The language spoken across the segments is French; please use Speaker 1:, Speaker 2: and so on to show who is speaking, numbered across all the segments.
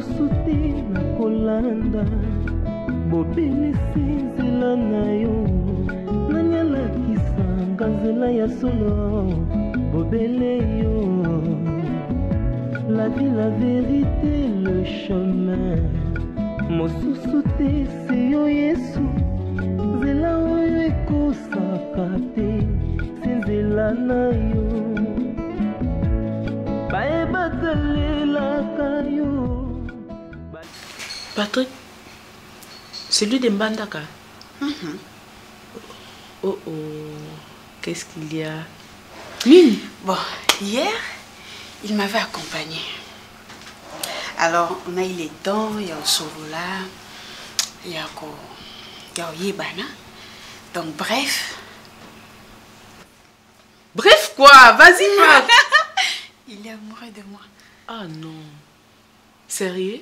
Speaker 1: mosusu te nakolanda bobelisi nzela na yo nani alakisanga nzela ya solo bobele yo la vie, la vérité, le chemin mosusu te se yo yesu nzela oyo ekosaka te se nzela na yo
Speaker 2: Patrick, c'est lui de Mbandaka. Oh oh, qu'est-ce qu'il y a? Mine.
Speaker 3: Bon, hier, il m'avait accompagné. Alors, on a eu les dents, il y a au Solola, il y a au Yébana. Donc, bref.
Speaker 2: Bref quoi? Vas-y, parle.
Speaker 3: Il est amoureux de moi.
Speaker 2: Ah non. Sérieux?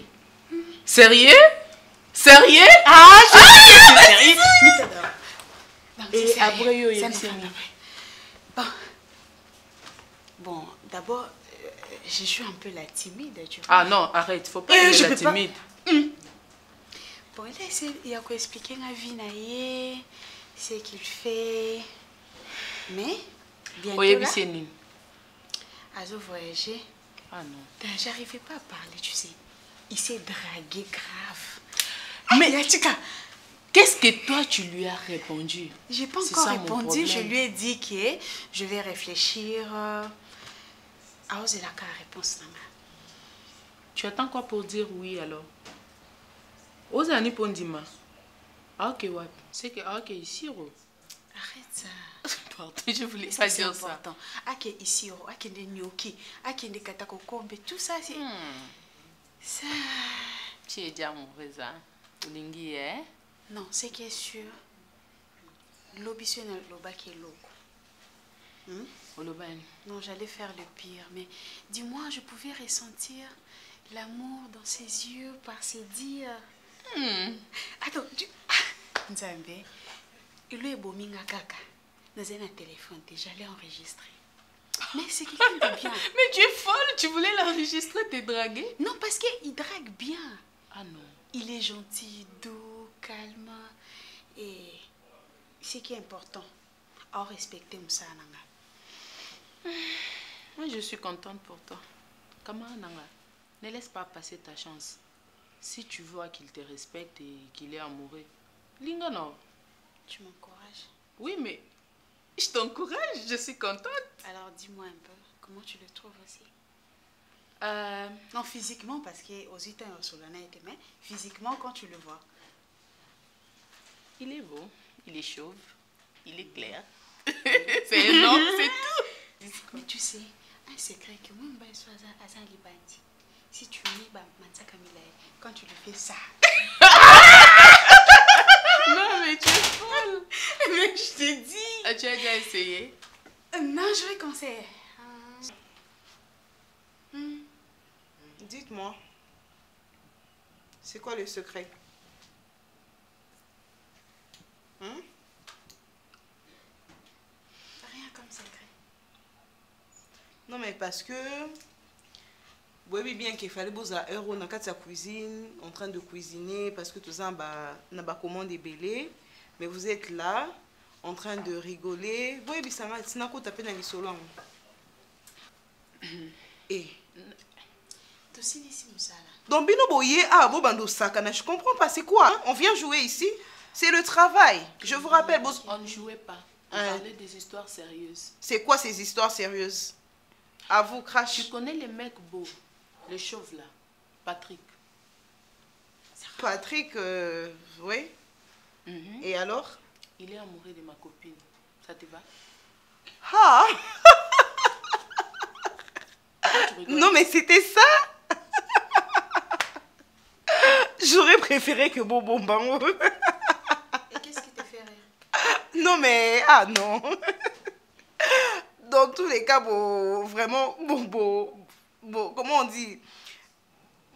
Speaker 2: Sérieux? Sérieux?
Speaker 3: Ah, je sais que c'est sérieux.
Speaker 2: Et après, il y a
Speaker 3: Bon, d'abord, je suis un peu la timide, tu vois.
Speaker 2: Ah non, arrête, faut pas être la timide.
Speaker 3: Bon, il y a quoi expliquer la vie, ce qu'il fait. Mais, bientôt là, à voyager.
Speaker 2: Ah non.
Speaker 3: J'arrivais pas à parler, tu sais. Il s'est dragué grave.
Speaker 2: Mais qu'est-ce que toi tu lui as répondu?
Speaker 3: J'ai pas encore répondu. Je lui ai dit que je vais réfléchir. À oser la réponse.
Speaker 2: Tu attends quoi pour dire oui alors? Ose ani pondima. Ah ok ouais. C'est que ok ici.
Speaker 3: Arrête ça.
Speaker 2: Pardon, je voulais pas dire ça.
Speaker 3: Ok ici, ok de nyoki, ok de katakokombe, tout ça c'est. Ça.
Speaker 2: Tu es déjà amoureuse, hein? Olingi, hein?
Speaker 3: Non, c'est qui est sûr. L'obisson loba qui est loco. Non, j'allais faire le pire, mais dis-moi, je pouvais ressentir l'amour dans ses yeux par ses dires. Attends, Nzambe, il est beau minga kaka. Dans un téléphone, j'allais enregistrer. Mais c'est quelqu'un de bien.
Speaker 2: Mais tu es folle, tu voulais l'enregistrer, t'es dragué?
Speaker 3: Non, parce qu'il drague bien.
Speaker 2: Ah non.
Speaker 3: Il est gentil, doux, calme. Et ce qui est important, à respecter Moussa Nanga.
Speaker 2: Moi, je suis contente pour toi. Comment Nanga? Ne laisse pas passer ta chance. Si tu vois qu'il te respecte et qu'il est amoureux, Linga non.
Speaker 3: Tu m'encourages?
Speaker 2: Oui, mais je t'encourage, je suis contente.
Speaker 3: Alors dis-moi un peu, comment tu le trouves aussi? Non, physiquement, parce qu'aux États-Unis, sur la neige, mais physiquement, quand tu le vois.
Speaker 2: Il est beau, il est chauve, il est clair. C'est énorme, c'est tout.
Speaker 3: Mais tu sais, un secret que moi, je suis à Libandi. Si tu mets Mansa Kamila, quand tu lui fais ça.
Speaker 2: Non, mais tu es folle.
Speaker 3: Mais je te dis.
Speaker 2: Tu as déjà essayé?
Speaker 3: Non, je vais conseiller.
Speaker 4: Dites-moi, c'est quoi le secret?
Speaker 3: Rien comme secret.
Speaker 4: Non, mais parce que vous voyez bien qu'il fallait vous à heure dans la cuisine, en train de cuisiner, parce que tout ça, n'a pas commandé belé, mais vous êtes là, en train de rigoler. Vous voyez bien, c'est un coup tapé dans les solons. Et donc, Bino Boye, ah, Bando Sakana, je comprends pas, c'est quoi? Hein? On vient jouer ici, c'est le travail. Je vous rappelle,
Speaker 2: on ne jouait pas, on parlait des histoires sérieuses.
Speaker 4: C'est quoi ces histoires sérieuses? À vous, crash.
Speaker 2: Tu connais les mecs beaux, les chauves là, Patrick.
Speaker 4: Patrick, oui. Et alors?
Speaker 2: Il est amoureux de ma copine, ça te va?
Speaker 4: Ah! Non, mais c'était ça? J'aurais préféré que Bobo Bango.
Speaker 3: Et qu'est-ce qui te fait rire?
Speaker 4: Non, mais... Ah, non. Dans tous les cas, vraiment... comment on dit?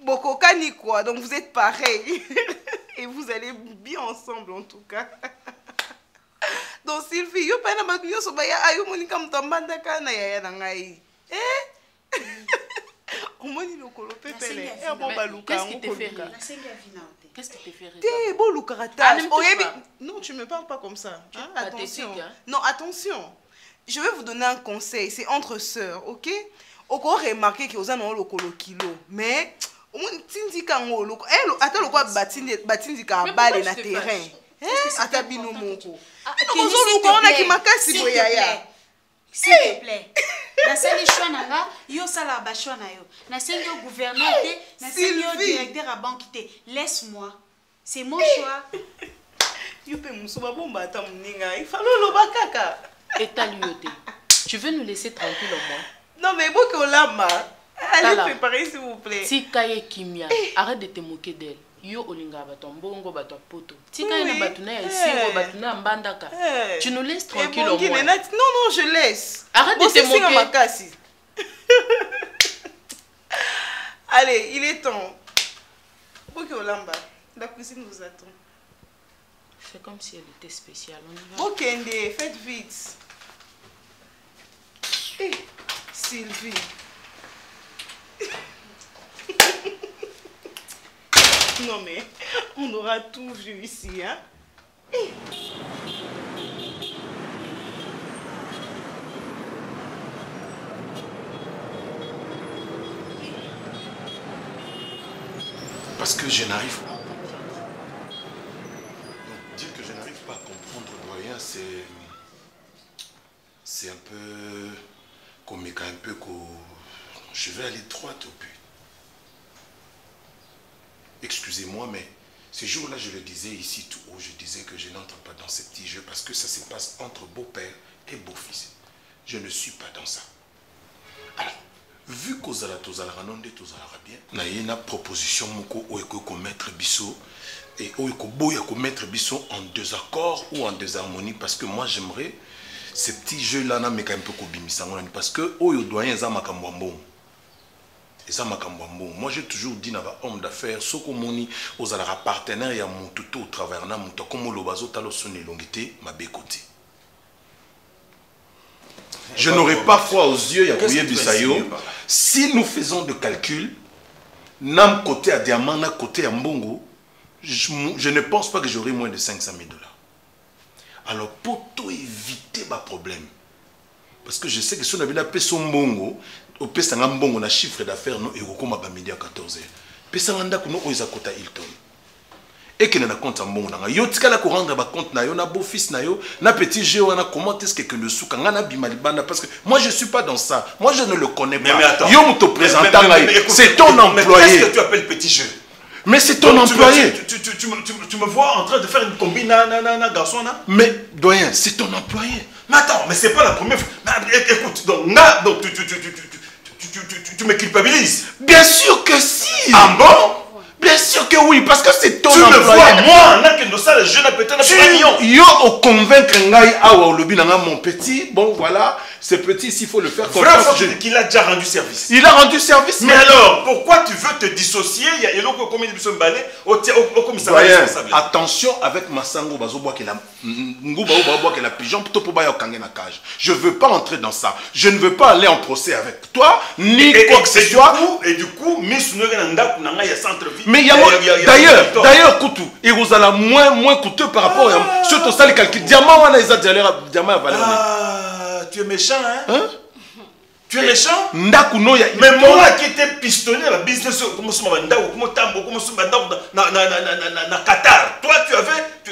Speaker 4: Bokokani, quoi. Donc, vous êtes pareils. Et vous allez bien ensemble, en tout cas. Donc, Sylvie, yo pas na bagnyo so baya ayo monika mtambanda kana yaya na ngai. Eh? Omoni
Speaker 2: Qu'est-ce qui te fait rire? Qu'est-ce qui te fait rire?
Speaker 4: Non, tu me parles pas comme ça. Hein?
Speaker 2: Attention.
Speaker 4: Attention. Non, attention. Je vais vous donner un conseil. C'est entre sœurs, ok? On peut remarquer que vous avez un kilo. Mais, on tindi kango loko. Attends, le quoi batindi ka balle na terrain. Attends, binomoko.
Speaker 3: S'il te plaît. Nasali choix nanga, yo sala ba choix na yo. Nasali yo gouverneur té, nasali yo directeur à banque té. Laisse-moi. C'est mon choix.
Speaker 4: Yo pe musuba bomba ata mninga. Il fallait lo bakaka.
Speaker 2: Et ta lioté. Tu veux nous laisser tranquille au moins?
Speaker 4: Non mais bon que lama. Allez préparer s'il vous plaît.
Speaker 2: Tikaye Kimia, arrête de te moquer d'elle. Yo olinga baton bongo baton poto. Tikaye na batuna ya siro batuna mbandaka. Tu nous laisses tranquille au moins.
Speaker 4: Non, je laisse.
Speaker 2: Arrête de te moquer.
Speaker 4: Allez, il est temps. Bon que lamba. La cuisine vous attend.
Speaker 2: Fais comme si elle était spéciale. On y va.
Speaker 4: Ok, Ndé, faites vite. Hey, Sylvie. Non mais, on aura tout vu ici, hein.
Speaker 5: Parce que je n'arrive pas. Dire que je n'arrive pas à comprendre le moyen, c'est un peu comique, un peu que je vais aller droit au but. Excusez-moi, mais ce jour-là, je le disais ici tout haut, je disais que je n'entre pas dans ces petits jeux parce que ça se passe entre beau-père et beau-fils. Je ne suis pas dans ça. Alors, vu qu'aux Alaranondi, tous bien, il y a une proposition pour mettre Bissot et pour mettre Bissot en désaccord ou en désharmonie parce que moi, j'aimerais ces petits jeux-là, parce que les doyens sont et ça m'a moi j'ai toujours dit naba homme d'affaires ce que moni aux alara partenaire ya mon tout au travers na mon comme le bazo talo sonné longité ma bécoté. Je n'aurais pas froid aux yeux ya couiller bisayo si nous faisons de calcul nam côté à diamant na côté à mbongo je ne pense pas que j'aurai moins de 500 000 $. Alors pour tout éviter ma problème parce que je sais que si on avait la paix son mbongo au pesa ngambongo na chiffre d'affaires no ekokoma ba midi à 14h pesa nganda kuno oiza kota Hilton et que na compte mbongo na yo tikala ko rendre ba compte na yo na beau fils na yo na petit jeu na comment est-ce que le souka ngana bimalibanda parce que moi je suis pas dans ça moi je ne le connais pas yo muto présentant c'est ton employé
Speaker 6: qu'est-ce que tu appelles petit jeu
Speaker 5: mais c'est ton employé
Speaker 6: tu me vois en train de faire une combine na garçon là
Speaker 5: mais doyen c'est ton employé
Speaker 6: mais attends mais c'est pas la première fois écoute donc tu me culpabilises.
Speaker 5: Bien sûr que si.
Speaker 6: Ah bon?
Speaker 5: Bien sûr que oui, parce que c'est ton
Speaker 6: employé.
Speaker 5: Tu me vois,
Speaker 6: moi,
Speaker 5: yo convaincre ngai awa lobi nanga mon petit. Bon voilà, ce petit s'il faut le faire comme ça.
Speaker 6: Qu'il a déjà rendu service.
Speaker 5: Il a rendu service.
Speaker 6: Mais alors, pourquoi tu veux te dissocier? Il y a Eloko comme il me balai au commissariat responsable.
Speaker 5: Attention avec Massango Bazoboa qui la Ngouba Bazoboa qui la pigeon plutôt pour baya kange na cage. Je veux pas entrer dans ça. Je ne veux pas aller en procès avec toi ni quoi que ce soit.
Speaker 6: Et du coup, Miss Nurenda nanga ya centre vie.
Speaker 5: Mais d'ailleurs, Koutou, et vous allez moins coûteux par rapport à ce que les calculs. Diamant, on a les diamants à valeur.
Speaker 6: Ah, tu es méchant, hein? Tu es méchant?
Speaker 5: Mais
Speaker 6: moi qui étais pistonné à la business, comme ça, na Qatar. Toi,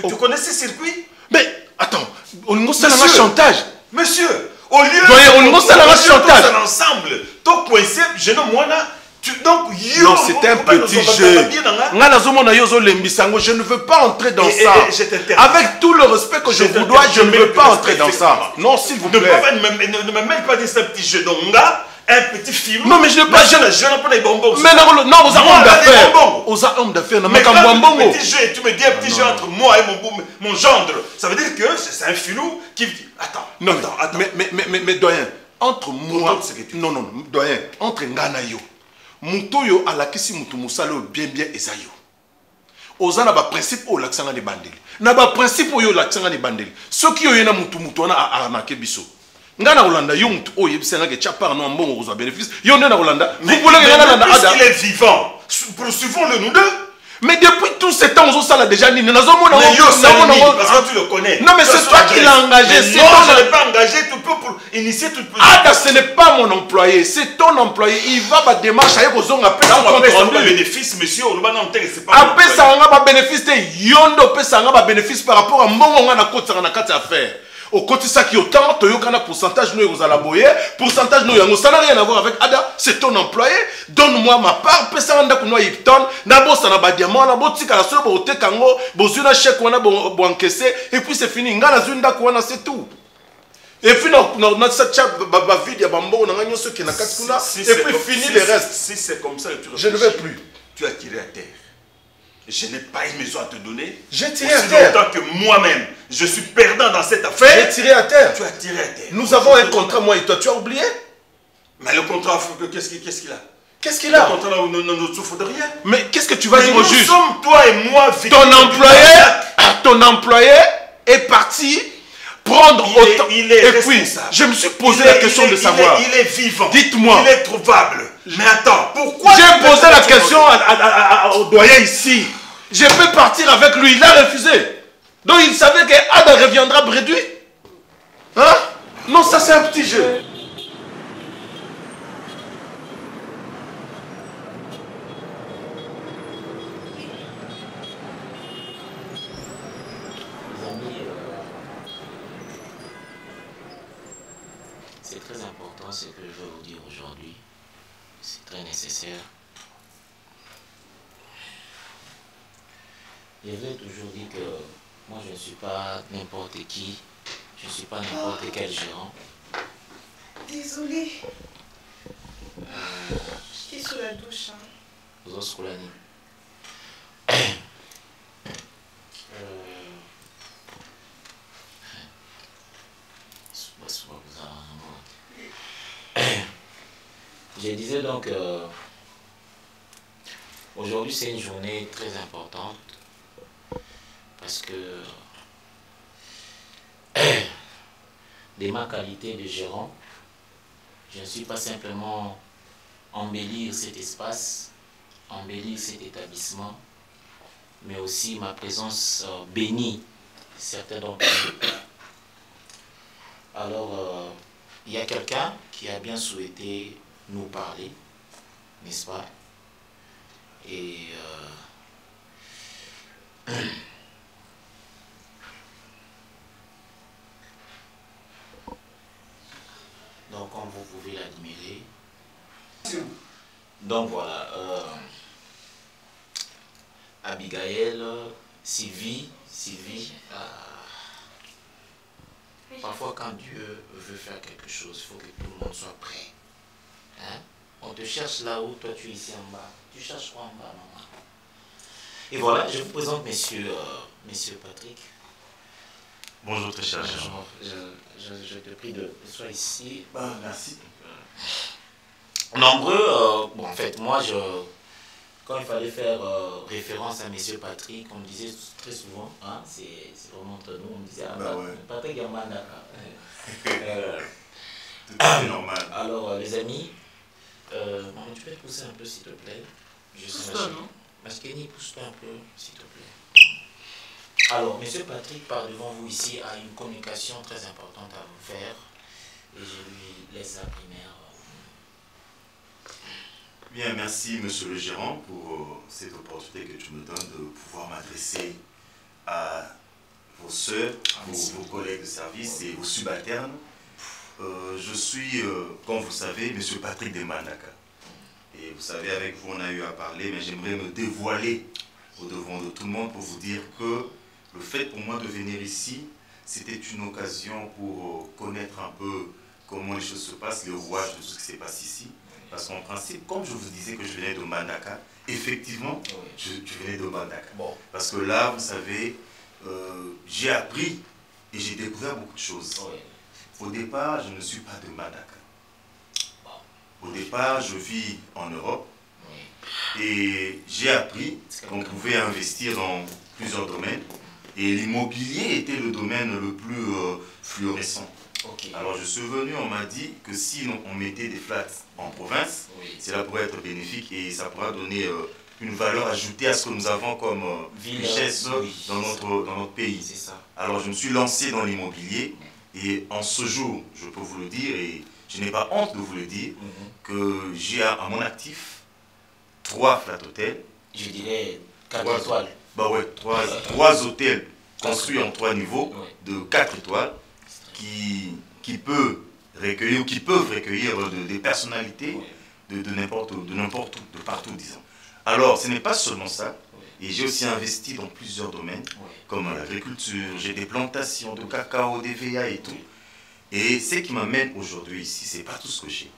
Speaker 6: tu connaissais ce circuit?
Speaker 5: Mais attends, on nous fait un chantage.
Speaker 6: Monsieur, au lieu
Speaker 5: de chantage
Speaker 6: ensemble, ton coincé, je ne moi là.
Speaker 5: Non, c'est un petit jeu. Je ne veux pas entrer dans ça. Avec tout le respect que je vous dois, je ne veux pas entrer dans ça. Non, s'il vous plaît.
Speaker 6: Ne me mêle pas de ce petit jeu. Donc là, un petit film.
Speaker 5: Non, mais je ne veux pas. Je
Speaker 6: n'ai pas des bonbons.
Speaker 5: Mais non, aux hommes d'affaires. Aux hommes d'affaires.
Speaker 6: Mais quand un petit jeu, tu me dis un petit jeu entre moi et mon gendre. Ça veut dire que c'est un filou qui. Attends.
Speaker 5: Non, attends. Mais doyen, entre moi. Non, doyen, entre Nganayo. Mutoyo alakisi mutu musalo bien ezayo. Ozana ba principe o laksanga de bandeli. Na ba principe yo laksanga de bandeli. Ceux qui oyena mutu na arnaquer biso. nga na Rolanda yo mutu oyo yebisanga ke tia part no mbongo kozwa bénéfice yo nde na Rolanda
Speaker 6: mais il est vivant poursuivons-le nous deux.
Speaker 5: Mais depuis tout ce temps, on s'en a déjà dit.
Speaker 6: Mais yo, parce que tu le connais.
Speaker 5: Non, mais c'est toi qui l'as engagé.
Speaker 6: Non, je ne l'ai pas engagé pour initier toute chose.
Speaker 5: Ah, ce n'est pas mon employé, c'est ton employé. Il va à démarche avec aux hommes après ça.
Speaker 6: On a un bénéfice, monsieur. On va c'est pas.
Speaker 5: Après ça, on a un bénéfice. Yondo, après ça, on a un bénéfice par rapport à mon on a côté on a quatre affaires. Au côté ça qui autant, tu as un pourcentage nous aux alaboyés, pourcentage nous ça n'a rien à voir avec Ada, c'est ton employé. Donne-moi ma part, pesa anda kuno yipton, nabo ça na ba diamant, nabo tika la solo bote kango, bozuna chèque wana bo encaisser et puis c'est fini. Ngala zunda kwana c'est tout. Et puis dans cette chat ba vide ya bambo na ngano ceux qui na katkuna et puis fini le reste.
Speaker 6: Si c'est comme ça,
Speaker 5: je ne vais plus.
Speaker 6: Tu as tiré à terre. Je n'ai pas une maison à te donner.
Speaker 5: J'ai tiré à terre.
Speaker 6: Autant que moi-même, je suis perdant dans cette affaire.
Speaker 5: J'ai tiré à terre.
Speaker 6: Tu as tiré à terre.
Speaker 5: Nous avons un contrat, moi et toi. Tu as oublié?
Speaker 6: Mais le contrat, qu'est-ce qu'il a?
Speaker 5: Qu'est-ce qu'il a?
Speaker 6: Le contrat ne souffre de rien.
Speaker 5: Mais qu'est-ce que tu vas dire au juge?
Speaker 6: Nous sommes, toi et moi,
Speaker 5: ton employé est parti prendre autant.
Speaker 6: Il est
Speaker 5: et puis, je me suis posé la question de savoir.
Speaker 6: Il est vivant.
Speaker 5: Dites-moi.
Speaker 6: Il est trouvable. Mais attends, pourquoi?
Speaker 5: J'ai posé la question au doyen ici. Je peux partir avec lui. Il a refusé. Donc il savait qu'Ada reviendra réduit. Hein? Non, ça c'est un petit jeu.
Speaker 7: C'est très important ce que je veux vous dire aujourd'hui. C'est très nécessaire. Je l'ai toujours dit que moi je ne suis pas n'importe qui, je ne suis pas n'importe quel gérant.
Speaker 4: Désolée. Je suis sous la douche.
Speaker 7: Vous êtes sous la nuit. Je disais donc aujourd'hui c'est une journée très importante parce que de ma qualité de gérant, je ne suis pas simplement embellir cet espace, embellir cet établissement, mais aussi ma présence bénit certains d'entre eux. Alors, il y a quelqu'un qui a bien souhaité nous parler, n'est-ce pas? Et donc, comme vous pouvez l'admirer, donc voilà, Abigail, Sylvie, parfois quand Dieu veut faire quelque chose, il faut que tout le monde soit prêt. Hein? On te cherche là-haut, toi tu es ici en bas. Tu cherches quoi en bas, maman? Et voilà, je vous présente monsieur Patrick.
Speaker 6: Bonjour très cher.
Speaker 7: Je te prie de sois ici.
Speaker 6: Merci.
Speaker 7: Nombreux, bon en fait moi quand il fallait faire référence à monsieur Patrick, on me disait très souvent, hein, c'est vraiment entre nous, on me disait Patrick Yamandaka.
Speaker 6: Tout à fait normal.
Speaker 7: Alors les amis, maman, tu peux te pousser un peu s'il te plaît? Maskeni, pousse-toi un peu s'il te plaît. Alors, monsieur Patrick, par devant vous ici, a une communication très importante à vous faire et je lui laisse la primaire.
Speaker 6: Bien, merci monsieur le gérant pour cette opportunité que tu me donnes de pouvoir m'adresser à vos soeurs, vos collègues de service et vos subalternes. Je suis, comme vous savez, monsieur Patrick de Mandaka. Et vous savez, avec vous, on a eu à parler, mais j'aimerais me dévoiler au devant de tout le monde pour vous dire que le fait pour moi de venir ici, c'était une occasion pour connaître un peu comment les choses se passent, le rouage de tout ce qui se passe ici. Parce qu'en principe, comme je vous disais que je venais de Mandaka, effectivement, je venais de Mandaka. Bon. Parce que là, vous savez, j'ai appris et j'ai découvert beaucoup de choses. Au départ, je ne suis pas de Mandaka. Au départ, je vis en Europe et j'ai appris qu'on pouvait investir dans plusieurs domaines et l'immobilier était le domaine le plus fluorescent.
Speaker 7: Okay.
Speaker 6: Alors je suis venu, on m'a dit que si on mettait des flats en province, cela pourrait être bénéfique et ça pourra donner une valeur ajoutée à ce que nous avons comme richesse dans notre pays.
Speaker 7: Ça.
Speaker 6: Alors je me suis lancé dans l'immobilier et en ce jour, je peux vous le dire et je n'ai pas honte de vous le dire, que j'ai à mon actif 3 flat hôtels.
Speaker 7: Je dirais 4 étoiles.
Speaker 6: Bah ouais, 3 hôtels construits en 3 niveaux de 4 étoiles qui peuvent recueillir des personnalités de n'importe où, de partout, disons. Alors, ce n'est pas seulement ça. Et j'ai aussi investi dans plusieurs domaines, comme l'agriculture, j'ai des plantations de cacao, des VA et tout. Et ce qui m'amène aujourd'hui ici, ce n'est pas tout ce que j'ai.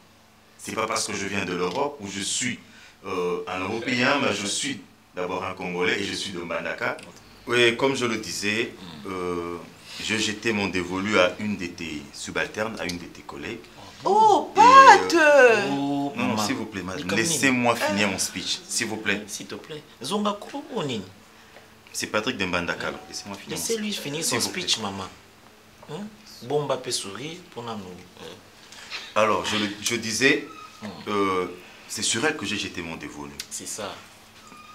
Speaker 6: Ce n'est pas parce que je viens de l'Europe où je suis un Européen, mais je suis d'abord un Congolais et je suis de Mbandaka. Oui, comme je le disais, je jetais mon dévolu à une de tes subalternes, à une de tes collègues.
Speaker 4: Oh, Pat!
Speaker 6: Non, s'il vous plaît, madame, laissez-moi finir mon speech, s'il vous plaît.
Speaker 7: S'il te plaît. Zonga Nini.
Speaker 6: C'est Patrick Dembandaka, laissez-moi finir.
Speaker 7: Laissez-lui finir son speech, maman. Bomba peut sourire pour nous.
Speaker 6: Alors, je disais, c'est sur elle que j'ai jeté mon dévolu.
Speaker 7: C'est ça.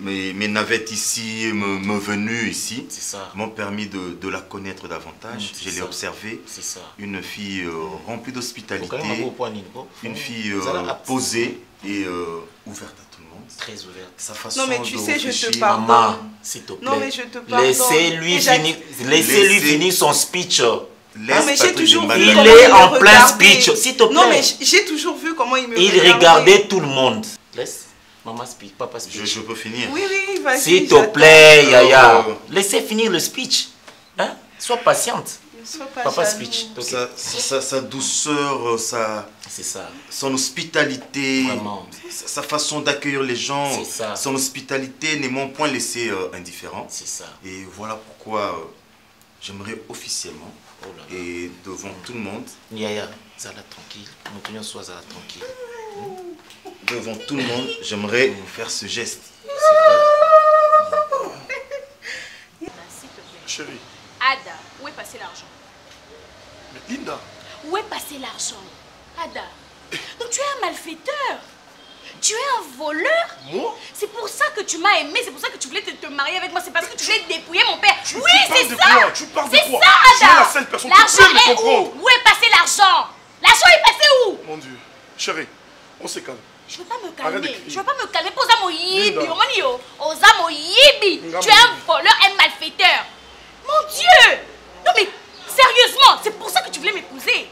Speaker 6: Mes navettes ici, me venues ici, m'ont permis de la connaître davantage. Je l'ai observée. C'est ça. Une fille remplie d'hospitalité, une fille posée et ouverte à tout le monde.
Speaker 7: Très ouverte.
Speaker 6: Sa façon
Speaker 4: non mais tu sais, je te
Speaker 7: pardonne.
Speaker 4: pardonne.
Speaker 7: S'il te plaît.
Speaker 4: Non mais je te pardonne.
Speaker 7: Laissez-lui finir son speech.
Speaker 4: Non mais j'ai toujours vu
Speaker 7: il est en plein speech, s'il te plaît.
Speaker 4: Non mais j'ai toujours vu comment il me
Speaker 7: regardait tout le monde. Laisse. Maman speak, papa speak.
Speaker 6: Je peux finir.
Speaker 4: Oui, oui, vas-y.
Speaker 7: S'il te plaît, Yaya. Laissez finir le speech. Hein? Sois patiente. Papa speech.
Speaker 6: Okay. Sa douceur, son hospitalité, sa façon d'accueillir les gens, son hospitalité ne m'ont point laissé indifférent.
Speaker 7: C'est ça.
Speaker 6: Et voilà pourquoi j'aimerais officiellement et devant tout le monde.
Speaker 7: Yaya, Zala tranquille. Nous tenions soit Zala tranquille.
Speaker 6: Devant tout le monde, j'aimerais faire ce geste.
Speaker 5: Chérie.
Speaker 3: Ada, où est passé l'argent?
Speaker 5: Mais Linda.
Speaker 3: Où est passé l'argent? Ada, donc tu es un malfaiteur. Tu es un voleur.
Speaker 5: Moi?
Speaker 3: C'est pour ça que tu m'as aimé, c'est pour ça que tu voulais te marier avec moi, c'est parce que tu voulais dépouiller mon père.
Speaker 5: Oui,
Speaker 3: c'est ça.
Speaker 5: Tu parles de quoi?
Speaker 3: C'est ça, Ada.
Speaker 5: Tu es la seule personne qui peut me comprendre.
Speaker 3: Où est passé l'argent? L'argent est passé où?
Speaker 5: Mon Dieu. Chérie, on se calme.
Speaker 3: Je ne veux pas me calmer. Je ne veux pas me calmer. Posa mo yibi. Oza mo yibi. Tu es un voleur, un malfaiteur. Mon Dieu. Non mais, sérieusement, c'est pour ça que tu voulais m'épouser.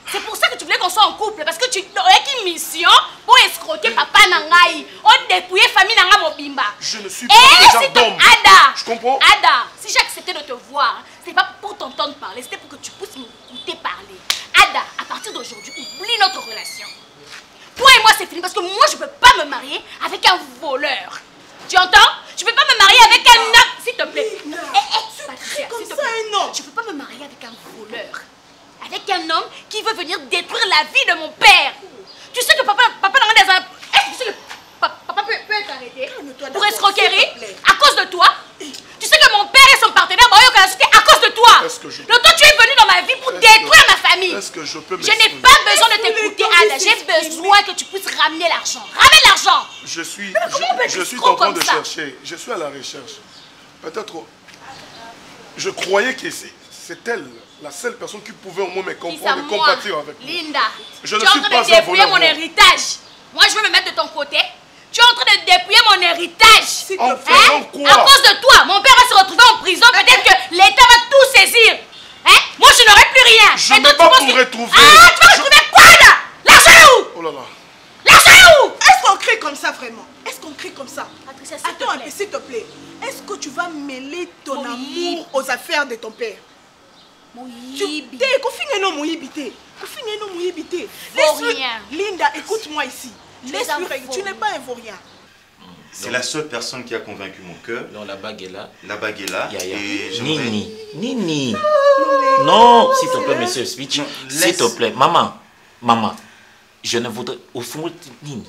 Speaker 3: C'est pour ça que tu voulais qu'on soit en couple. Parce que tu as une mission pour escroquer papa Nangaï. On dépouiller famille Nanga Mobimba.
Speaker 5: Je ne suis pas déjà d'homme.
Speaker 3: Ada.
Speaker 5: Je comprends.
Speaker 3: Ada, si j'ai accepté de te voir, c'est pas pour t'entendre parler, c'était pour que tu puisses m'écouter parler. Ada, à partir d'aujourd'hui, oublie notre relation. Toi et moi, c'est fini parce que moi, je ne peux pas me marier avec un voleur. Tu entends? Je ne peux pas me marier avec un homme. S'il te plaît. Patricia, s'il te plaît. Je ne peux pas me marier avec un voleur. Avec un homme qui veut venir détruire la vie de mon père. Tu sais que papa n'a pas... Est-ce que tu sais que papa peut être arrêté pour escroquerie à cause de toi? Tu sais que mon père et son partenaire à cause de toi. Donc toi, tu es venu dans ma vie pour détruire ma famille. Je n'ai pas besoin de t'écouter, Ada. J'ai besoin que tu puisses ramener l'argent. Ramène l'argent.
Speaker 5: Je suis en train de chercher. Je suis à la recherche. Peut-être... Je croyais que c'est elle, la seule personne qui pouvait au moins me comprendre et compatir avec moi.
Speaker 3: Linda,
Speaker 5: je ne
Speaker 3: tu es en
Speaker 5: suis
Speaker 3: train
Speaker 5: pas
Speaker 3: de dépouiller mon héritage. Moi, je veux me mettre de ton côté. Tu es en train de dépouiller mon héritage.
Speaker 5: En faisant quoi?
Speaker 3: À cause de toi, mon père va se retrouver en prison. Peut-être que l'État va tout saisir. Hein? Moi, je n'aurai plus rien.
Speaker 5: Je n'ai pas pour retrouver.
Speaker 3: Ah, tu vas retrouver quoi là? L'argent est où?
Speaker 5: Oh là là.
Speaker 3: L'argent est où?
Speaker 4: Est-ce qu'on crie comme ça vraiment? Est-ce qu'on crie comme ça?
Speaker 3: Patricia,
Speaker 4: attends un peu, s'il te plaît. Est-ce que tu vas mêler ton amour aux affaires de ton père?
Speaker 3: Moyibi.
Speaker 4: Linda, écoute-moi ici. Tu n'es pas un vaurien.
Speaker 6: C'est la seule personne qui a convaincu mon cœur.
Speaker 7: Non, la bague est là.
Speaker 6: La bague est là. Et
Speaker 7: Nini. Non, s'il te plaît, monsieur Switch. S'il te plaît, maman. Je ne voudrais... Au fond, Nini.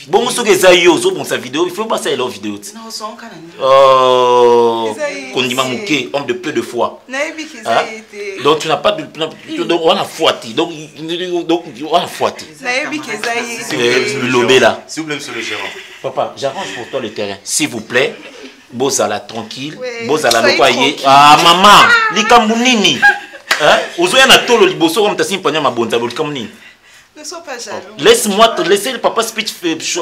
Speaker 7: Bon, ce que ça y est, bon sa vidéo, il faut pas ça leur vidéo.
Speaker 4: Non, son canal.
Speaker 7: Kondima Mouké, homme de peu de foi.
Speaker 4: Naïbi qui ça été.
Speaker 7: Donc tu n'as pas de donc on a foiti. Donc on a foiti.
Speaker 4: Naïbi qui ça été.
Speaker 7: Le là.
Speaker 6: S'il vous plaît, monsieur le gérant.
Speaker 7: Papa, j'arrange pour toi le terrain. S'il vous plaît. Bozala tranquille.
Speaker 4: Ouais,
Speaker 7: Bozala lokoye. Ah maman, likamunini. Hein? Ozoya na tolo liboso comme ta simpanya mabonza likamunini.
Speaker 4: Ne sois pas jaloux.
Speaker 7: Laisse-moi te laisser le papa speech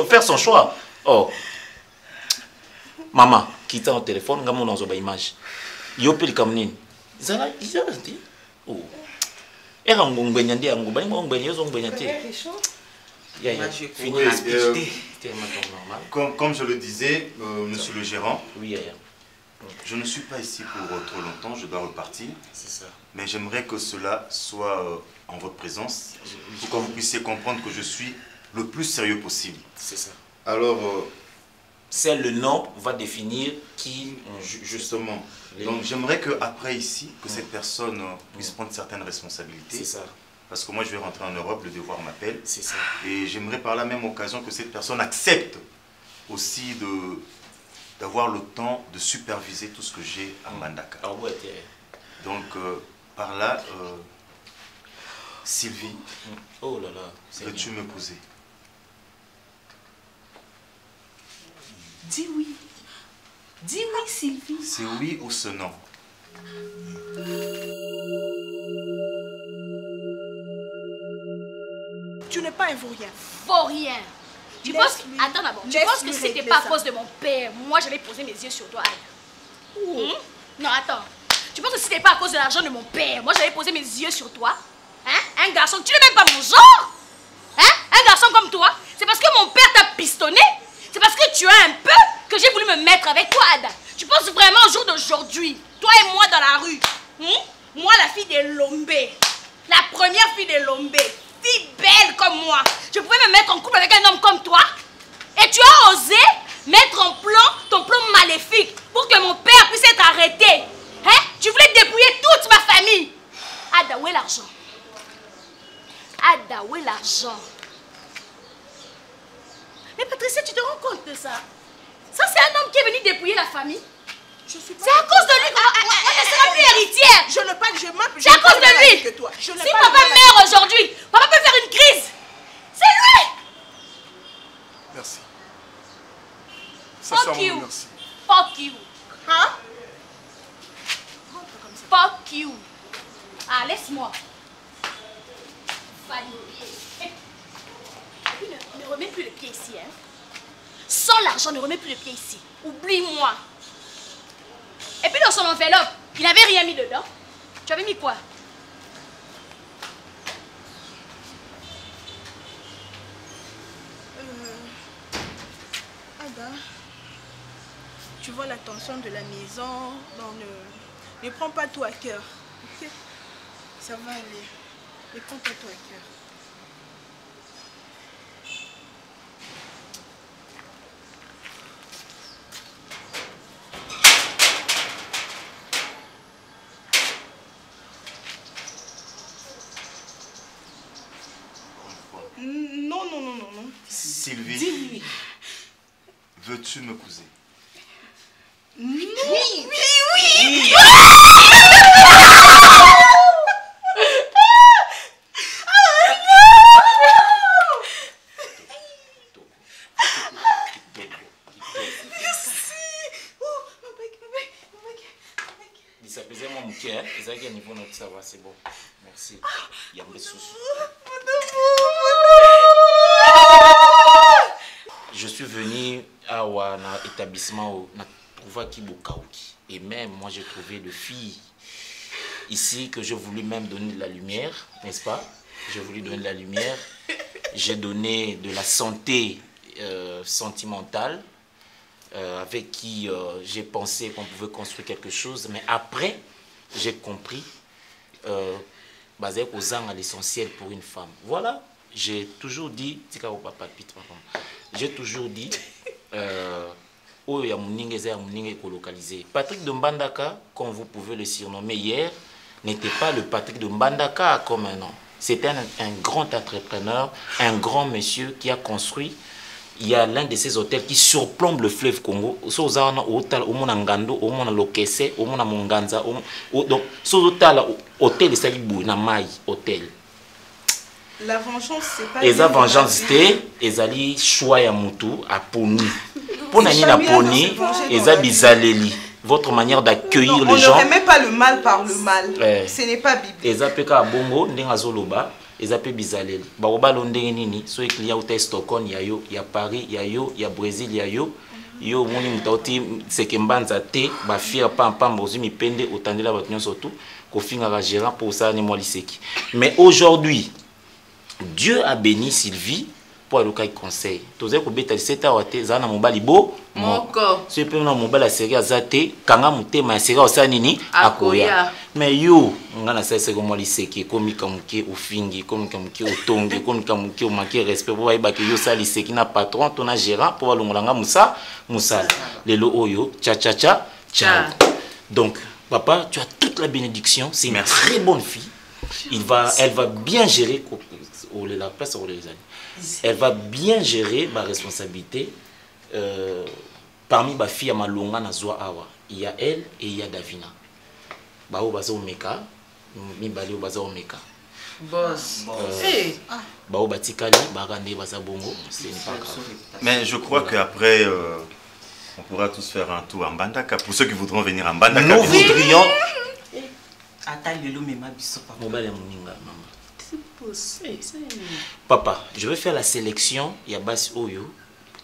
Speaker 7: faire son choix. Oh. Maman, quitte ton téléphone, ngamo dans une image. Yo pe likamunini. Zala, izala ti. Oh. Era ngongbenye ndi ngobani ngongbenye yo ngongbenye ti.
Speaker 6: Comme je le disais, monsieur le gérant,
Speaker 7: oui,
Speaker 6: je ne suis pas ici pour trop longtemps, je dois repartir.
Speaker 7: C'est ça.
Speaker 6: Mais j'aimerais que cela soit en votre présence, pour que vous puissiez comprendre que je suis le plus sérieux possible.
Speaker 7: C'est ça.
Speaker 6: Alors,
Speaker 7: c'est le nom va définir qui,
Speaker 6: justement. Donc j'aimerais qu'après ici, que cette personne puisse prendre certaines responsabilités.
Speaker 7: C'est ça.
Speaker 6: Parce que moi je vais rentrer en Europe, le devoir m'appelle.
Speaker 7: C'est ça.
Speaker 6: Et j'aimerais par la même occasion que cette personne accepte aussi d'avoir le temps de superviser tout ce que j'ai à Mbandaka.
Speaker 7: Ah ouais,
Speaker 6: donc par là, Sylvie,
Speaker 7: oh là là,
Speaker 6: veux-tu m'épouser?
Speaker 3: Dis oui. Dis oui, Sylvie.
Speaker 6: C'est oui ou ce non?
Speaker 3: Tu n'es pas un vaurien.
Speaker 8: Vaurien. Tu penses... Attends d'abord. Tu penses que si c'était pas à cause de mon père, moi j'allais poser mes yeux sur toi. Non, attends. Tu penses que si c'était pas à cause de l'argent de mon père, moi j'allais poser mes yeux sur toi? Hein? Un garçon, tu n'es même pas mon genre. Hein? Un garçon comme toi. C'est parce que mon père t'a pistonné. C'est parce que tu as un peu que j'ai voulu me mettre avec toi, Ada. Tu penses vraiment au jour d'aujourd'hui, toi et moi dans la rue, moi la fille de Lombé, la première fille de Lombé, fille belle comme moi, je pouvais me mettre en couple avec un homme comme toi? Et tu as osé mettre en plan ton plan maléfique pour que mon père puisse être arrêté. Hein? Tu voulais dépouiller toute ma famille. Ada, où est l'argent? Ada, où est l'argent? Mais Patricia, tu te rends compte de ça? Ça, c'est un homme qui est venu dépouiller la famille. C'est à cause de lui qu'on ne sera plus héritière.
Speaker 3: Je ne parle, je m'appelle.
Speaker 8: C'est à cause de lui. Si papa meurt aujourd'hui, papa peut faire une crise. C'est lui.
Speaker 5: Merci.
Speaker 8: Fuck you.
Speaker 5: Merci.
Speaker 8: Fuck you.
Speaker 3: Hein?
Speaker 8: Fuck you. Ah, laisse-moi. Et puis ne remets plus le pied ici, hein. Sans l'argent, ne remets plus le pied ici. Oublie-moi. Et puis dans son enveloppe, il n'avait rien mis dedans. Tu avais mis quoi?
Speaker 3: Ada, tu vois la tension de la maison, donc ne prends pas tout à cœur. Okay? Ça va aller. Ne prends pas tout à cœur.
Speaker 4: Non, non, non, non, non.
Speaker 6: Sylvie,
Speaker 4: Dis-lui.
Speaker 6: veux-tu m'épouser?
Speaker 4: Oui,
Speaker 8: oui,
Speaker 4: oui.
Speaker 7: Ça faisait mon mouquet, hein? Ils avaient un niveau notre savoir, c'est bon. Merci. Il y a des soucis. Je suis venu à un établissement où on a trouvé Kibokauki. Et même moi j'ai trouvé de filles ici que j'ai voulu même donner de la lumière, n'est-ce pas? J'ai voulu donner de la lumière. J'ai donné de la santé sentimentale. Avec qui j'ai pensé qu'on pouvait construire quelque chose, mais après j'ai compris basé aux ans à l'essentiel pour une femme. Voilà, j'ai toujours dit, j'ai toujours dit Patrick de Mbandaka, comme vous pouvez le surnommer hier, n'était pas le Patrick de Mbandaka comme un nom. C'était un grand entrepreneur, un grand monsieur qui a construit. Il y a l'un de ces hôtels qui surplombe le fleuve Congo. So za na hôtel au mona Ngando, au mona Lokese, au mona Monganza, donc so hôtel hôtel sali bou na mai hôtel.
Speaker 4: La vengeance c'est pas.
Speaker 7: Eza vengeance té, ezali choix ya mutu a poni. Pona ni na poni, eza bizaleli. Votre manière d'accueillir les gens.
Speaker 4: On ne remet pas le mal par le mal. Ce n'est pas biblique.
Speaker 7: Eza peka bongo ndenga zoloba. Ils appellent bizaleli. Baroba londenge nini. So client au Stockholm yayo, ya Paris yayo, ya Brésil yayo. Yo moni mutauti sekembanza te ba fier pam pam bozumi pende otandela batnyo surtout ko finga ga gérant pour ça ni moi liseki. Mais aujourd'hui, Dieu a béni Sylvie pour le cas conseil. Tozé ko beta 17 ans te zana mobali bo
Speaker 2: moko.
Speaker 7: Ce peut na mobali la série azate kanga mutema ya série osa nini akoya. Mais yo ngana sese ko moi liseki komi kamuke ofingi komi kamuke otongi komi kamuke o manquer respect pour ba ke yo sa liseki na patron to na gérant pour balongolanga musa musala. Lelo oyo cha cha cha cha. Donc papa, tu as toute la bénédiction, c'est une très bonne fille. Elle va bien gérer la place sur les années. Elle va bien gérer ma responsabilité. Parmi ma fille à Malonga Nazwa Awa, il y a elle et il y a Davina. Bao bazo meka, mi bali bazo meka.
Speaker 2: Boss.
Speaker 7: Bao batikali, barande bazabongo, c'est pas grave.
Speaker 6: Mais je crois qu'après, on pourra tous faire un tour en Mbandaka. Pour ceux qui voudront venir en Mbandaka,
Speaker 7: nous voudrions. Papa, je vais faire la sélection. Il y a Bas Oyo,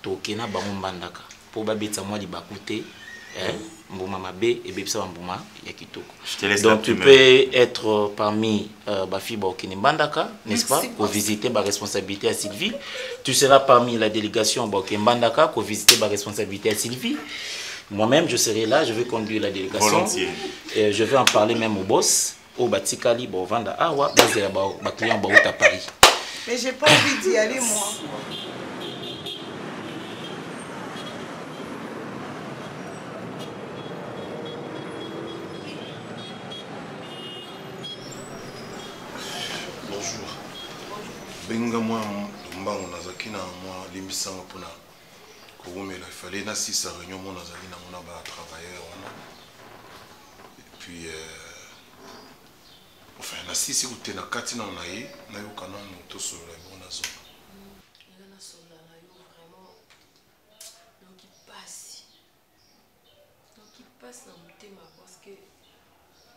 Speaker 7: Tokena Bango Mbandaka. Pour Babeta moi li bakute, Mbuma Mabe et Bepsa Mbuma Yakitoko. Donc tu peux être parmi Bafi Baokene Mbandaka, n'est-ce pas, pour visiter ma responsabilité à Sylvie. Tu seras parmi la délégation Baokene Mbandaka pour visiter ma responsabilité à Sylvie. Moi-même, je serai là, je vais conduire la délégation.
Speaker 6: Volontiers.
Speaker 7: Et je vais en parler même au boss, au Batikali, au Vanda Awa, au client à Paris.
Speaker 4: Mais j'ai pas envie d'y aller, moi.
Speaker 5: Bonjour. Benga moi, mbango nazaki na moi limbisanga pona. Il fallait na 6 réunions mon azali na mona ba travailleur et puis enfin na 6 ou tena kati na onaye na yo kana moto sur la bonne zone.
Speaker 2: Il a na sola na yo vraiment donc il passe na mutema parce que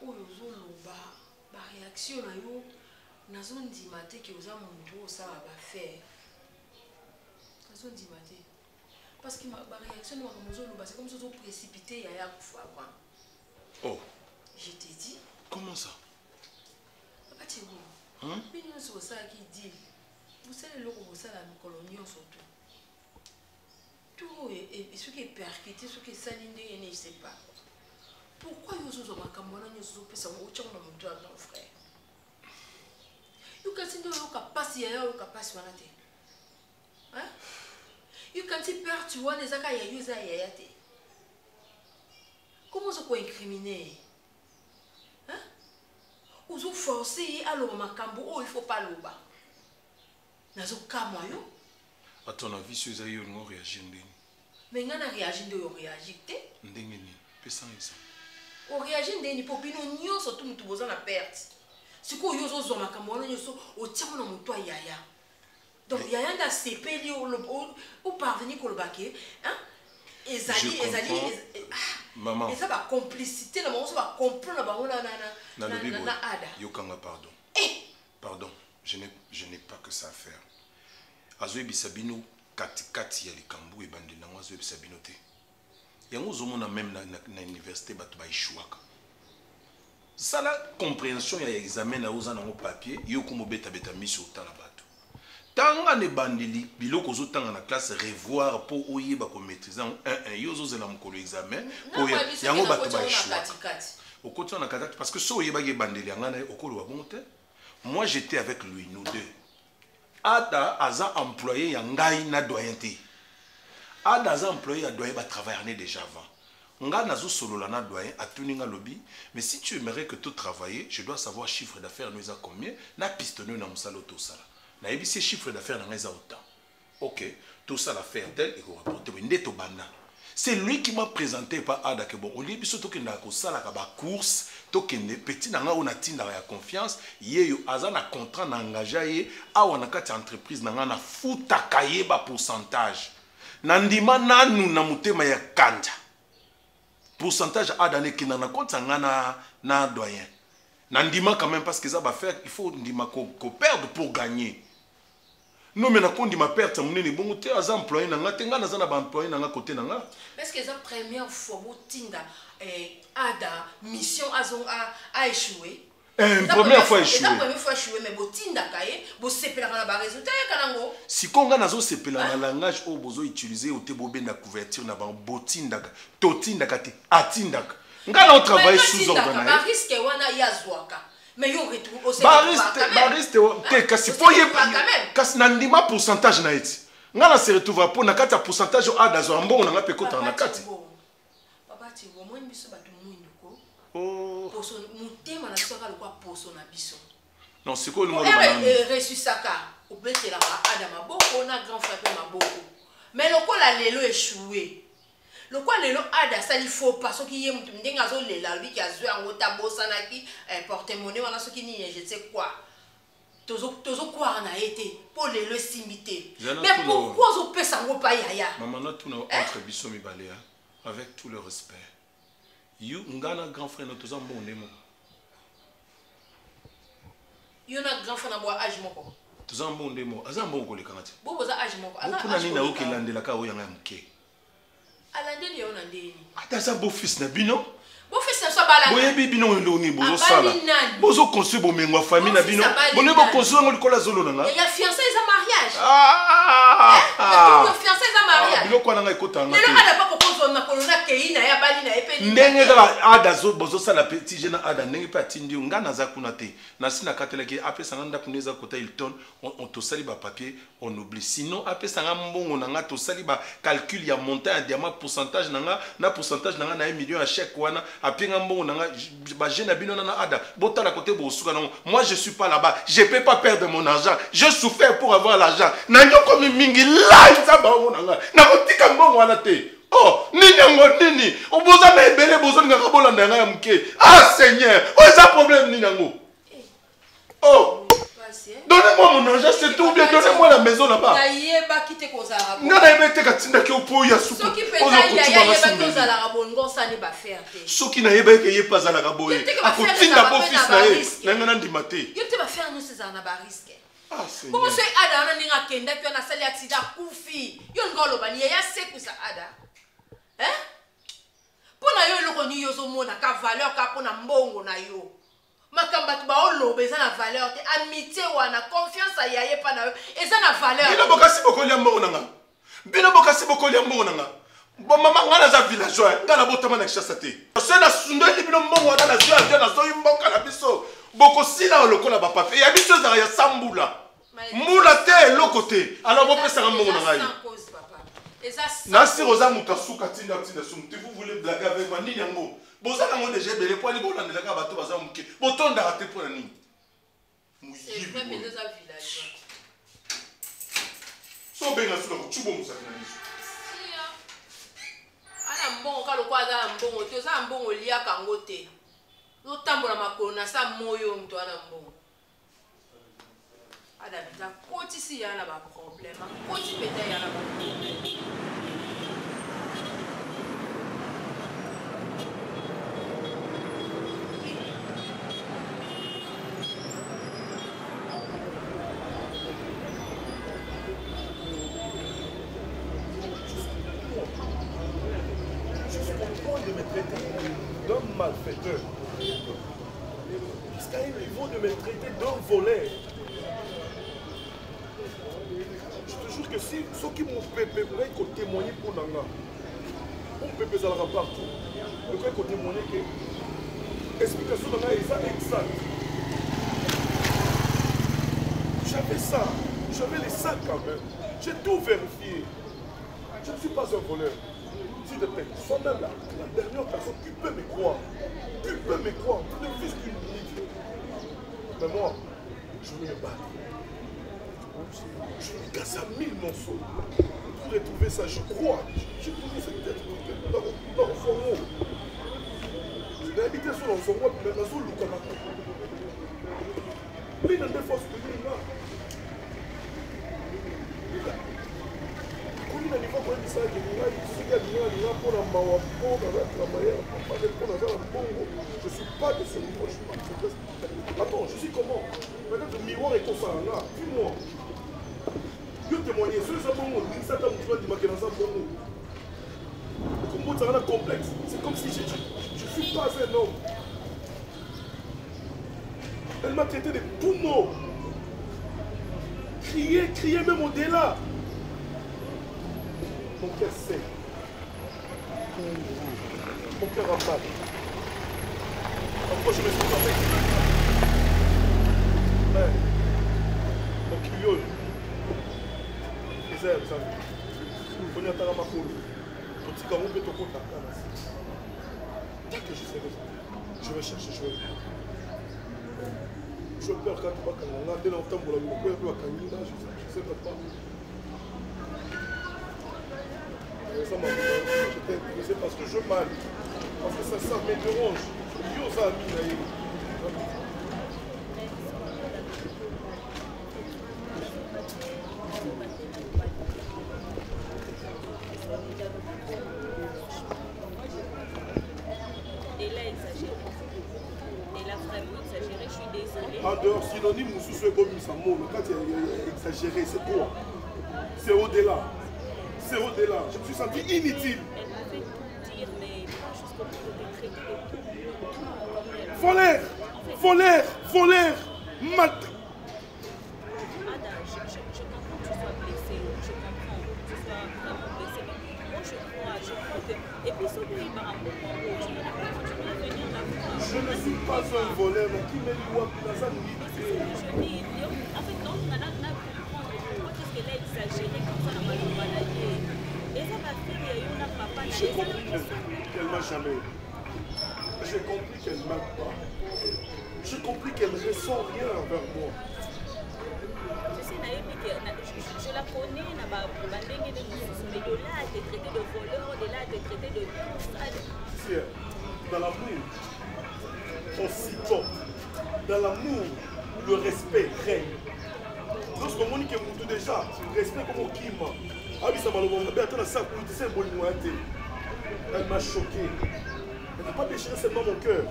Speaker 2: oyo zoloba ba réaction na yo nazo ndima te ke oza mundu osala ba faire nazo ndima te. Parce que ma réaction c'est comme si on précipité il y a avant.
Speaker 5: Oh.
Speaker 2: Je t'ai dit.
Speaker 5: Comment ça?
Speaker 2: Papa tu vois. Mais nous sommes ça qui dit. Vous savez le gros ça la colonie surtout. Tout et ce qui est percuté, ce qui est salindé, je ne sais pas. Pourquoi vous avez un camarade nous sommes ça au tchon dans mon doigt mon frère. Vous quand c'est nous capacité à vous capacité à la hein? Et quand tu perds, tu vois, les accords, il y a eu ça, il y a été. Comment ça peut incriminer? Hein? Ou vous forcez à l'homme à Cambo, oh, il ne faut pas l'oba. N'a pas moi, yo?
Speaker 5: À ton avis, si vous avez réagi,
Speaker 2: mais on a réagi, on réagi. On réagi, on pour bien nous surtout nous tous la perte. Ce que vous avez dit, Cambo, on tient mon toit yaya. Donc, il y a un ACP au parvenir au baquet. Et ça
Speaker 5: maman.
Speaker 2: Et ça va complicité, ça va comprendre.
Speaker 5: Pardon. Pardon, je n'ai pas que ça à faire. Azoe Bisabino, Kati Yali Kambu et Bandina, Azoe Bisabino. Il y a un même na l'université, Batoubaïchouaka. Ça, la compréhension, il y a examen à Ozan en papier, il y a un beta mis sur le talabat. Tanga ne bandeli biloko zo tanga na classe revoir pour oyeba ko maîtriser un yozo zela mkolo examen pour yango bato ba choix au côté on a katati parce que so oyeba ge bandeli ngana okolo wa bonte. Moi j'étais avec lui nous deux. Ada aza employé ya ngai na doyenté. Ada aza employé ya doyen ba travailler né déjà avant. Nga nazo solo la na doyen atuninga lobby, mais si tu aimerais que tout travailler, je dois savoir chiffre d'affaires nous a combien, na pistonné na musalo tout ça. Na yebi si chiffre d'affaires na ngeza autant. OK, tout ça l'affaire tel et qu'on rapporte ndeto bana. C'est lui qui m'a présenté par Ada que bon, on dit biso to kenda ko sala ka ba course, to kende petit na nga on atinda ya confiance, yeyo azana contrat na engagé ye, awa na kati entreprise na nga na futa kaye ba pourcentage. Nandima nanu na mutema ya kanja. Pourcentage Ada ne kina na compte na doyen. Nandima quand même parce que ça va faire il faut ndima ko perdre pour gagner. Non mais na kondi ma perte munene bongo te az employé na nga tenga na za na ba employé na nga côté na nga.
Speaker 2: Parce que la première fois botinda Ada mission a échoué.
Speaker 5: Première fois échoué.
Speaker 2: La première fois échoué mais botinda kaye bo sepela na ba résultat ya kanango.
Speaker 5: Si konga nazo sepela na langage o bozo utiliser o te bobe na couverture na ba botinda totinda kati atinda. Nga on travaille sous ordre na.
Speaker 2: Ba risque wana ya zwaka. Mais yo retour au
Speaker 5: bariste te kasi foye kasi nandima pourcentage na eti ngana se retrouve pour na kati ya pourcentage Ada zo ambongo na ngape kota na kati
Speaker 2: papa ti wo moni biso batu mwindu ko poso mutema na soka lokwa poso na biso
Speaker 5: non c'est quoi le mot de
Speaker 2: reçu saka obetela Ada maboko na grand frère maboko mais lokola lelo échoué Lokwa lelo Ada sali faux pas soki ye mutu ndenga zo lela lui ki azwe ango tabosa na ki porte-monnaie wana soki ni je sais quoi tozo quoi na été pour lelo simité mais pourquoi zo pesa ngo pa yaya
Speaker 5: maman na tuna entre biso mi balea avec tout le respect you ngana grand frère no tozo mbonde mo
Speaker 2: yo na grand frère na boa âge moko
Speaker 5: tozo mbonde mo azambo ko lekangati
Speaker 2: bo boza âge moko
Speaker 5: azambo na nina okilandela ka oyanga mke
Speaker 2: alandeli yo na ndeni
Speaker 5: ata sa beau fils na bino
Speaker 2: beau fils na so bala
Speaker 5: boye bino elongi bozo sala bozo construire bo mengwa famille na bino bone bo construire ngo likola zolo na nga
Speaker 2: ya fiancé za mariage
Speaker 5: ah
Speaker 2: fiancé za mariage
Speaker 5: bilo kwa nga ikota nga
Speaker 2: lelo Ada pa kokozo na kolona keina ya bali na epe
Speaker 5: ndenge kala Ada zo bozo sala petit jeune Ada ndenge pa tindi ngana za kuna te na sina katela ki apesa nganda kuneza kota Hilton on to sali ba papier on oublie sinon apesa ngambongo na nga to sali ba calcul ya montant ya diamant pourcentage na pourcentage na nga na 1 million à chèque wana apenga mbongo na nga ba jeune bino na Ada botala côté bo suka na moi je suis pas là-bas je peux pas perdre mon argent je souffre pour avoir l'argent na nyoko mingi live za ba wona nga na kotika mbongo wana te oh nini oboza na ebele bozo ngaka bolanda nga ya mke ah seigneur oh ça problème ninango oh donnez-moi mon argent c'est tout bien donnez-moi la maison là-bas
Speaker 2: na yeba kite kozala
Speaker 5: nga na yeba te katinda ki opo ya suku
Speaker 2: soki peza ya yeba kozala bongo sani ba faire te
Speaker 5: soki na yeba ke ye pazala ka boye akotinda bo fils na ye na nga na ndima te
Speaker 2: yo te ba faire nous ces na ba risque
Speaker 5: ah seigneur
Speaker 2: bongo so Ada na ninga kenda ki na sali accident kufi yo ngolo bani ya sekusa Ada pona yo eloko ni yo zomona ka valeur ka pona mbongo na yo makamba tu ba olobe eza na valeur te amitié wana confiance ya ye pa na yo eza na valeur
Speaker 5: bino bokasi bokoli mbongo nanga bino bokasi bokoli mbongo nanga bo mama ngana za villageois ngana botama na kishasa te so na sundeli bino mbongo wana na zo avion na zo imboka na biso bokosila lokola ba papier ya biso za ya sambula mbula te eloko te alors bopesa mbongo nanga ye Nasi Rosa Moutasuka Tina Sumti, vous voulez blaguer avec moi, Ninyango. Boza nango déjà belé pour aller bolan de la gabato baza mouké. Boton d'arrêter pour la nuit.
Speaker 2: C'est vrai mais nous a village.
Speaker 5: So benga sula chubo musakina niso.
Speaker 2: Ana mbongo kalo kwa za mbongo, to za mbongo lia kangote. No tambola makolo na sa moyo mtu ana mbongo. Ada bita koti si yana ba problème. Koti beta yana ba problème.
Speaker 9: De me traiter d'un malfaiteur. Jusqu'à un niveau de me traiter d'un voleur. Je te jure que si ceux qui m'ont pépé pourraient témoigner pour Nanga, on peut ça partout. Le cas qu'on témoigner que l'explication de Nanga est exacte. J'avais ça, j'avais les sacs quand même. J'ai tout vérifié. Je ne suis pas un voleur. S'il te plaît, sois même la dernière personne qui peut me croire. Tu peux me croire. Tu ne fais qu'une minute. Mais moi, je vais me battre. Je vais me casser à 1000 morceaux. Pour retrouver ça, je crois. J'ai trouvé cette tête dans le fond. Je l'ai habité sur le fond, mais dans le fond, il y a des forces de l'île. Je ne suis pas de ce niveau. Attends, je suis comment? Peut-être le miroir est comme ça là. Dis-moi. Je témoigne. C'est complexe. C'est comme si je ne suis pas un homme. Elle m'a traité de tout mot. Crier même au-delà. Mon cœur sait. Mon cœur a mal. Pourquoi je me suis pas fait? Mon criole. Les airs, ça. On y a ma coule. Petit caron peut te contacter. Dès que je serai, je vais chercher, je vais. Je pleure quand tu vas quand dès longtemps pour la vie. Je sais pas. Ça m'a j'étais intéressé parce que je mal. Parce que ça me dérange. Yo, ça a mis là.
Speaker 10: Elle a exagéré. Elle a vraiment exagéré, je suis désolée.
Speaker 9: En dehors, synonyme, ou sous comme ça, mais quand tu as exagéré, c'est quoi? C'est au-delà. C'est au-delà. Je me suis senti inutile.
Speaker 10: Elle m'avait tout dire, mais pas jusqu'au bout de traiter de tout.
Speaker 9: Voleur, mat.
Speaker 10: Ada, je comprends que tu sois blessé, je comprends que tu sois vraiment blessé, mais moi je crois que... Et puis ce qui par rapport au je ne vais pas continuer à venir la voir.
Speaker 9: Je ne suis pas un voleur, mais qui me doit dans sa nuit.
Speaker 10: Je dis, en fait, donc, on a comprendre pourquoi est-ce qu'elle a exagéré comme ça, on va le balayer. Et ça va faire, il y a eu un papa,
Speaker 9: j'ai compris qu'elle m'a jamais. J'ai compris qu'elle ne m'aime pas. J'ai compris qu'elle ne ressent rien envers moi.
Speaker 10: Je sais, je la connais, mais là, elle te traité de voleur, de là, elle te traité de tout ça.
Speaker 9: Dans l'amour, on s'y porte. Dans l'amour, le respect règne. Lorsque on dit que tout déjà, respect comme qui m'a. Ah oui, ça m'a dit, elle m'a choqué. Elle n'a pas déchiré seulement mon cœur,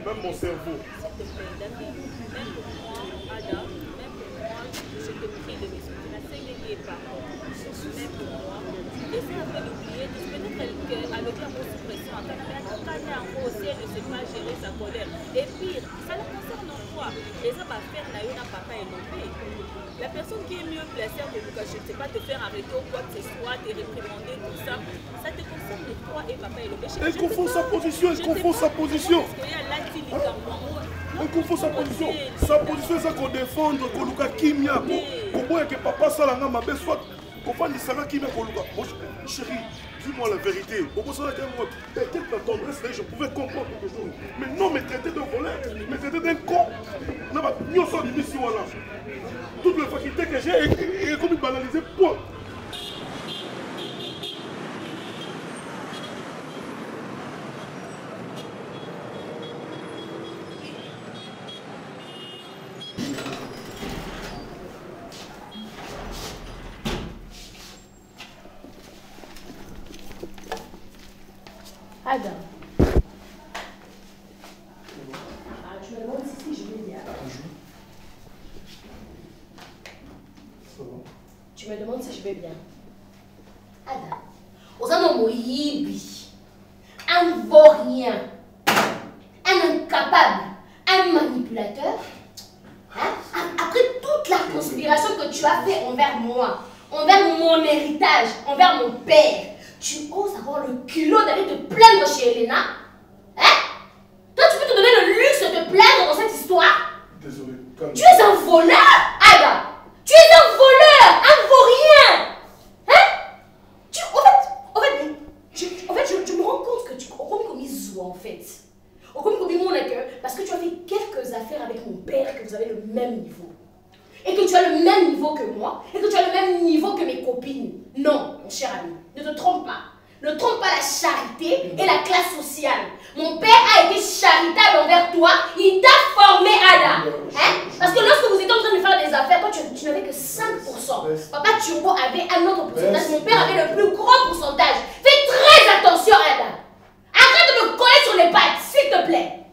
Speaker 9: même mon cerveau.
Speaker 10: Même pour moi, Ada, même pour moi, je te prie de m'excuser. La Seigneur qui est pardon. Même pour moi. Essaie un peu d'oublier. Peut-être qu'à l'autre mot suppression, elle ne sait pas gérer sa colère. Et pire, ça la concerne en quoi? Et ça va faire la une à papa et l'enlever. La personne qui est mieux placée à je ne sais pas te faire arrêter ou quoi que ce soit, te réprimander, tout ça, ça te concerne toi et papa et l'enlever.
Speaker 9: Elle confond sa position, elle confond sa position. Elle confond sa position. Sa position, c'est qu'on défend, qu'on luka kimia, qu'on voit que papa salanga ma belle soit, qu'on fasse l'isanga kimia, qu'on luka. Chérie, dis-moi la vérité. Peut-être la tendresse, je pouvais comprendre quelque chose. Mais non, me traiter de voleur, me traiter d'un con. Non, mais nous sommes ici, voilà. Toutes les facultés que j'ai, et comme banalisé, point.
Speaker 8: Adam. Je me demande si je vais bien. Tu me demandes si je vais bien. Adam. Aux hommes moyibi. Un vaurien. Un incapable. Un manipulateur. Hein? Après toute la conspiration que tu as fait envers moi, envers mon héritage, envers mon père, tu oses avoir le culot d'aller te plaindre chez Elena? Hein? Toi, tu peux te donner le luxe de te plaindre dans cette histoire?
Speaker 9: Désolé, calme.
Speaker 8: Tu es un voleur, Ada. Tu es un voleur, un vaurien. Hein? fait. Au comme parce que tu as fait quelques affaires avec mon père que vous avez le même niveau. Et que tu as le même niveau que moi. Et que tu as le même niveau que mes copines. Non, mon cher ami, ne te trompe pas. Ne trompe pas la charité et la classe sociale. Mon père a été charitable envers toi. Il t'a formé, Ada. Hein? Parce que lorsque vous étiez en train de faire des affaires, toi, tu n'avais que 5%. Papa Turbo avait un autre pourcentage. Mon père avait le plus gros pourcentage. Fais très attention, Ada. Arrête de me coller sur les pattes, s'il te plaît.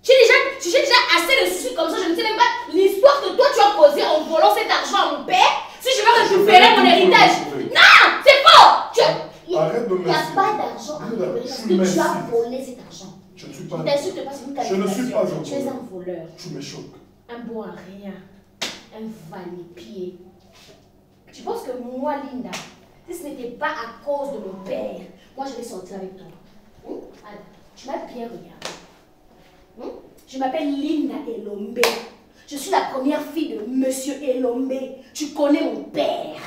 Speaker 8: J'ai déjà assez de soucis comme ça. Je ne sais même pas l'histoire que toi, tu as causée en volant cet argent à mon père. Si je veux récupérer mon héritage. Non, c'est faux.
Speaker 9: Arrête de me...
Speaker 8: Il n'y a pas d'argent à récupérer parce que tu as volé cet argent.
Speaker 9: Je ne suis pas...
Speaker 8: Je t'insulte pas, c'est une
Speaker 9: Je ne suis pas un voleur.
Speaker 8: Tu es un voleur.
Speaker 9: Tu me choques.
Speaker 8: Un bon à rien. Un va-les-pieds. Tu penses que moi, Linda, si ce n'était pas à cause de mon père, moi je vais sortir avec toi. Tu m'as bien regardé. Je m'appelle Linda Elombe. Je suis la première fille de Monsieur Elombe. Tu connais mon père.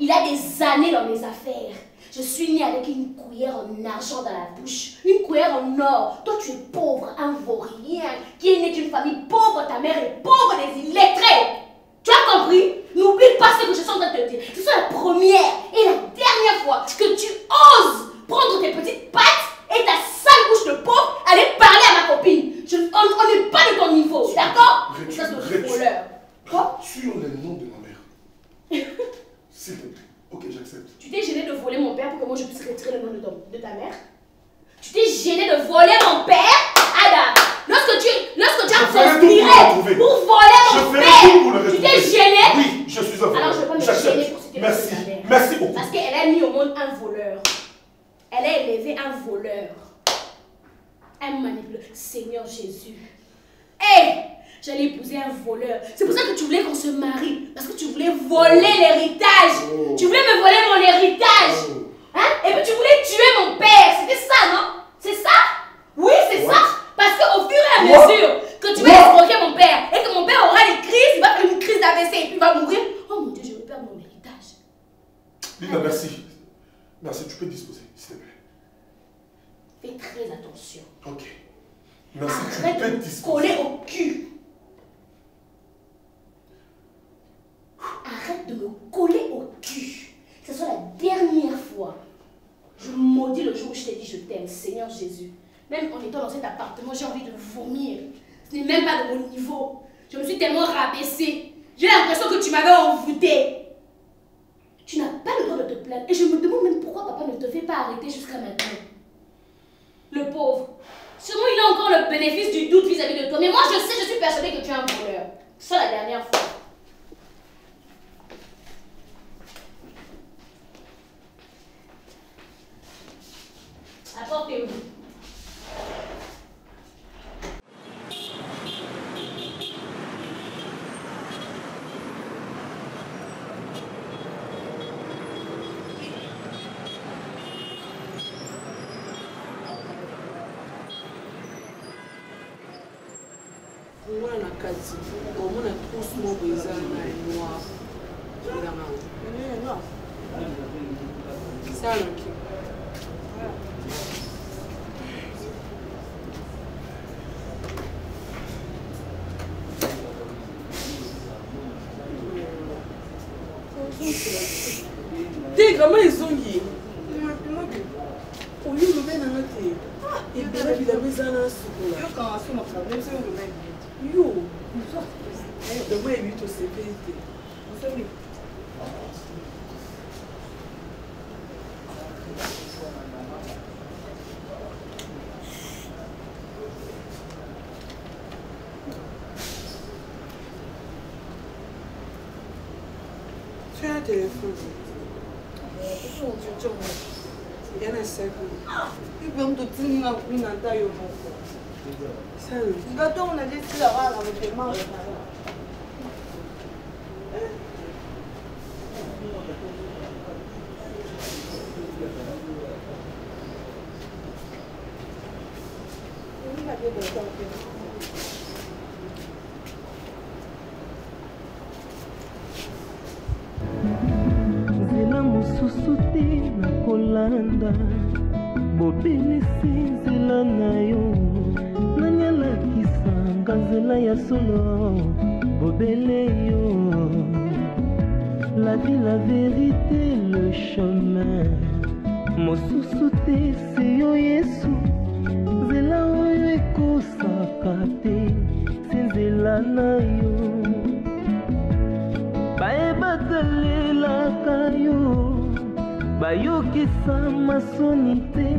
Speaker 8: Il a des années dans mes affaires. Je suis née avec une cuillère en argent dans la bouche, une cuillère en or. Toi, tu es pauvre, un vaurien, qui est né d'une famille pauvre. Ta mère est pauvre, des illettrés. Tu as compris? N'oublie pas ce que je suis en train de te dire. Ce sera la première et la dernière fois que tu oses prendre tes petites pattes et ta sale bouche de pauvre aller parler à ma copine. On n'est pas de ton niveau, d'accord? Ça, c'est le voleur. Quoi?
Speaker 9: Sur le nom de ma mère. S'il te plaît. Ok, j'accepte.
Speaker 8: Tu t'es gêné de voler mon père pour que moi je puisse retirer le nom de ta mère? Tu t'es gêné de voler mon père? Ada, lorsque tu as conspiré pour voler mon père, tu t'es gêné?
Speaker 9: Oui, je suis un voleur.
Speaker 8: Alors je vais pas me gêner pour citer
Speaker 9: Merci.
Speaker 8: ta mère.
Speaker 9: Merci beaucoup.
Speaker 8: Parce qu'elle a mis au monde un voleur. Elle a élevé un voleur. Un manipulateur. Seigneur Jésus. Hé! J'allais épouser un voleur. C'est pour ça que tu voulais qu'on se marie. Parce que tu voulais voler l'héritage.
Speaker 9: Oh.
Speaker 8: Tu voulais me voler mon héritage. Hein? Et puis tu voulais tuer mon père. C'était ça, non? C'est ça? Oui, c'est ça. Parce qu'au fur et à mesure que tu vas escroquer mon père et que mon père aura des crises, il va faire une crise d'AVC et puis il va mourir. Oh mon Dieu, je vais perdre mon héritage.
Speaker 9: Lina, merci. Merci, tu peux disposer, s'il te plaît.
Speaker 8: Fais très attention.
Speaker 9: Ok. Merci,
Speaker 8: arrête
Speaker 9: tu peux
Speaker 8: de
Speaker 9: disposer.
Speaker 8: coller au cul. Arrête de me coller au cul. Que ce soit la dernière fois. Je maudis le jour où je t'ai dit je t'aime, Seigneur Jésus. Même en étant dans cet appartement, j'ai envie de vomir. Ce n'est même pas de mon niveau. Je me suis tellement rabaissée. J'ai l'impression que tu m'avais envoûtée. Tu n'as pas le droit de te plaindre. Et je me demande même pourquoi papa ne te fait pas arrêter jusqu'à maintenant. Le pauvre. Sûrement il a encore le bénéfice du doute vis-à-vis de toi. Mais moi je sais, je suis persuadée que tu es un voleur. C'est ça la dernière fois. Apportez-vous.
Speaker 11: Moi, na kati, on a tous mon brisant et noir. Ça, ok. T'es vraiment ils ont dit. Au lieu de mettre dans notre et bien la vie dans un soupe là. Quand on fait notre travail, c'est le même. Yo, demain il est au CPT. On sait oui. Tu as un téléphone. Il y a un cercle. Il peut me dire que tu as un taille au bon. Gâteau, on a dit que tu l'auras avec les mains.
Speaker 1: nzela mosusu te nakola kolanda bobelisi nzela na yo nani alakisanga nzela ya solo bobele yo. La vie, la vérité, le chemin mosusu te se yo Yesu nzela oyo ekosaka te se nzela na yo bayebatalelaka yo bayokisa masoni te